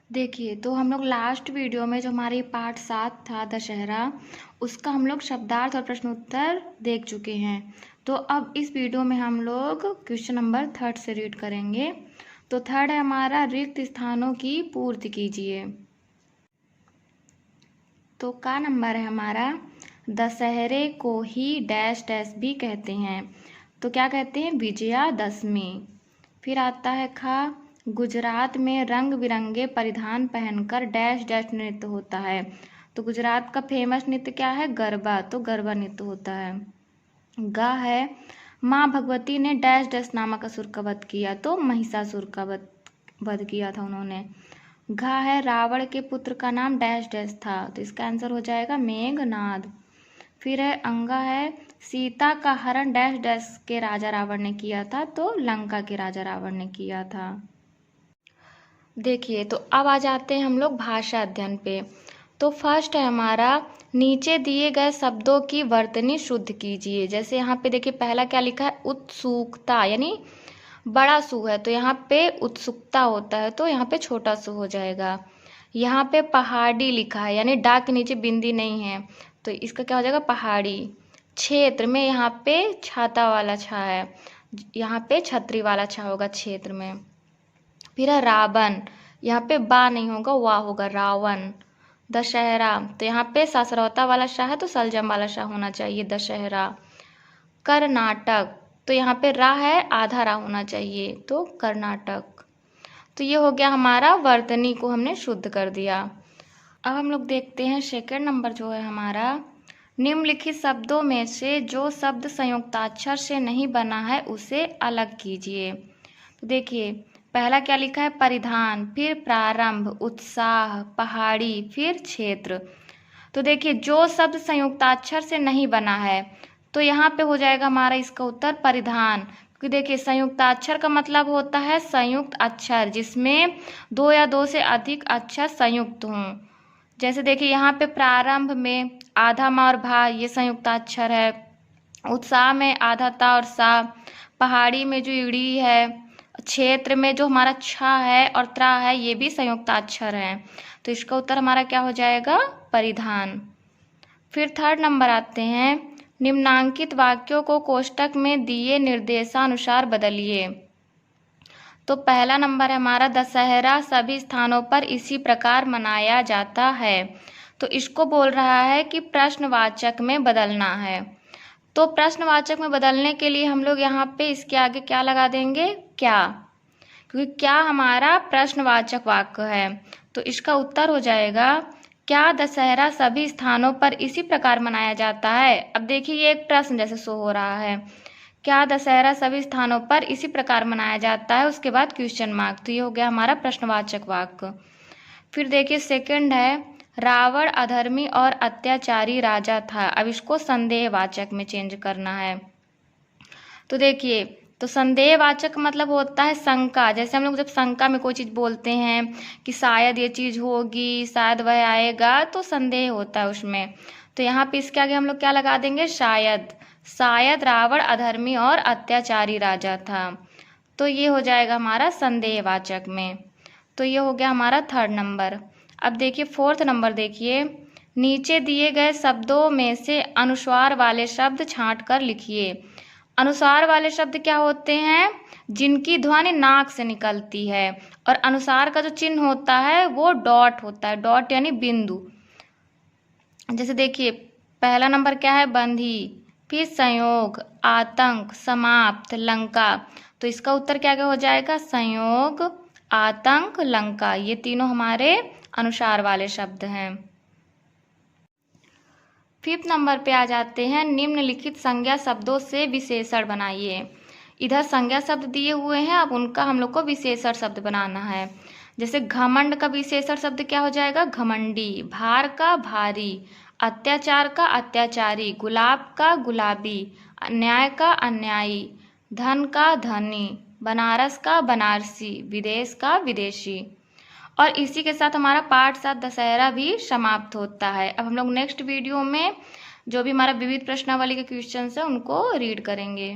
देखिए, तो हम लोग लास्ट वीडियो में जो हमारी पार्ट 7 था दशहरा, उसका हम लोग शब्दार्थ और प्रश्नोत्तर देख चुके हैं। तो अब इस वीडियो में हम लोग क्वेश्चन नंबर 3 से रीड करेंगे। तो 3 है हमारा, रिक्त स्थानों की पूर्ति कीजिए। तो का नंबर है हमारा, दशहरे को ही डैश डैश भी कहते हैं। तो क्या कहते हैं, विजयादशमी। फिर आता है खा, गुजरात में रंग बिरंगे परिधान पहनकर डैश डैश नृत्य होता है। तो गुजरात का फेमस नृत्य क्या है, गरबा। तो गरबा नृत्य होता है। गा है, माँ भगवती ने डैश डैश नामक असुर का वध किया। तो महिषासुर का वध किया था उन्होंने। घा है, रावण के पुत्र का नाम डैश डैश था। तो इसका आंसर हो जाएगा मेघनाद। फिर है अंगा है, सीता का हरण डैश डैश के राजा रावण ने किया था। तो लंका के राजा रावण ने किया था। देखिए, तो अब आ जाते हैं हम लोग भाषा अध्ययन पे। तो फर्स्ट है हमारा, नीचे दिए गए शब्दों की वर्तनी शुद्ध कीजिए। जैसे यहाँ पे देखिए पहला क्या लिखा है, उत्सुकता, यानी बड़ा सु है तो यहाँ पे उत्सुकता होता है, तो यहाँ पे छोटा सु हो जाएगा। यहाँ पे पहाड़ी लिखा है, यानी डा के नीचे बिंदी नहीं है, तो इसका क्या हो जाएगा, पहाड़ी। क्षेत्र में यहाँ पे छाता वाला छा है, यहाँ पे छतरी वाला छा होगा क्षेत्र में। फिर है रावण, यहाँ पे बा नहीं होगा, वाह होगा, रावण। दशहरा, तो यहाँ पे ससरौता वाला शाह है तो सलजम वाला शाह होना चाहिए, दशहरा। कर्नाटक, तो यहाँ पे रा है, आधा रा होना चाहिए, तो कर्नाटक। तो ये हो गया हमारा, वर्तनी को हमने शुद्ध कर दिया। अब हम लोग देखते हैं सेकंड नंबर जो है हमारा, निम्नलिखित शब्दों में से जो शब्द संयुक्ताक्षर से नहीं बना है उसे अलग कीजिए। तो देखिए पहला क्या लिखा है, परिधान, फिर प्रारंभ, उत्साह, पहाड़ी, फिर क्षेत्र। तो देखिए जो शब्द संयुक्ताक्षर से नहीं बना है तो यहाँ पे हो जाएगा हमारा इसका उत्तर परिधान। क्योंकि देखिए संयुक्ताक्षर का मतलब होता है संयुक्त अक्षर जिसमें दो या दो से अधिक अक्षर संयुक्त हों। जैसे देखिए यहाँ पे प्रारंभ में आधा मा और भा, ये संयुक्ताक्षर है। उत्साह में आधा ता और सा, पहाड़ी में जो ईड़ी है, क्षेत्र में जो हमारा छा है और त्रा है, ये भी संयुक्ताक्षर है। तो इसका उत्तर हमारा क्या हो जाएगा, परिधान। फिर थर्ड नंबर आते हैं, निम्नांकित वाक्यों को कोष्टक में दिए निर्देशानुसार बदलिए। तो पहला नंबर है हमारा, दशहरा सभी स्थानों पर इसी प्रकार मनाया जाता है। तो इसको बोल रहा है कि प्रश्नवाचक में बदलना है। तो प्रश्नवाचक में बदलने के लिए हम लोग यहाँ पे इसके आगे क्या लगा देंगे, क्या, क्योंकि क्या हमारा प्रश्नवाचक वाक्य है। तो इसका उत्तर हो जाएगा, क्या दशहरा सभी स्थानों पर इसी प्रकार मनाया जाता है। अब देखिए ये एक प्रश्न जैसे शो हो रहा है, क्या दशहरा सभी स्थानों पर इसी प्रकार मनाया जाता है, उसके बाद क्वेश्चन मार्क। तो ये हो गया हमारा प्रश्नवाचक वाक्य। फिर देखिए सेकंड है, रावण अधर्मी और अत्याचारी राजा था। अब इसको संदेहवाचक में चेंज करना है। तो देखिए, तो संदेहवाचक मतलब होता है शंका। जैसे हम लोग जब शंका में कोई चीज़ बोलते हैं कि शायद ये चीज़ होगी, शायद वह आएगा, तो संदेह होता है उसमें। तो यहाँ पे इसके आगे हम लोग क्या लगा देंगे, शायद। शायद रावण अधर्मी और अत्याचारी राजा था। तो ये हो जाएगा हमारा संदेहवाचक में। तो ये हो गया हमारा थर्ड नंबर। अब देखिए फोर्थ नंबर, देखिए नीचे दिए गए शब्दों में से अनुस्वार वाले शब्द छांट कर लिखिए। अनुस्वार वाले शब्द क्या होते हैं, जिनकी ध्वनि नाक से निकलती है, और अनुस्वार का जो चिन्ह होता है वो डॉट होता है, डॉट यानी बिंदु। जैसे देखिए पहला नंबर क्या है, बंधी, फिर संयोग, आतंक, समाप्त, लंका। तो इसका उत्तर क्या क्या हो जाएगा, संयोग, आतंक, लंका। ये तीनों हमारे अनुस्वार वाले शब्द हैं। फिफ्थ नंबर पे आ जाते हैं, निम्नलिखित संज्ञा शब्दों से विशेषण बनाइए। इधर संज्ञा शब्द दिए हुए हैं, अब उनका हम लोग को विशेषण शब्द बनाना है। जैसे घमंड का विशेषण शब्द क्या हो जाएगा, घमंडी। भार का भारी, अत्याचार का अत्याचारी, गुलाब का गुलाबी, अन्याय का अन्यायी, धन का धनी, बनारस का बनारसी, विदेश का विदेशी। और इसी के साथ हमारा पार्ट 7 दशहरा भी समाप्त होता है। अब हम लोग नेक्स्ट वीडियो में जो भी हमारा विविध प्रश्नावली के क्वेश्चन है उनको रीड करेंगे।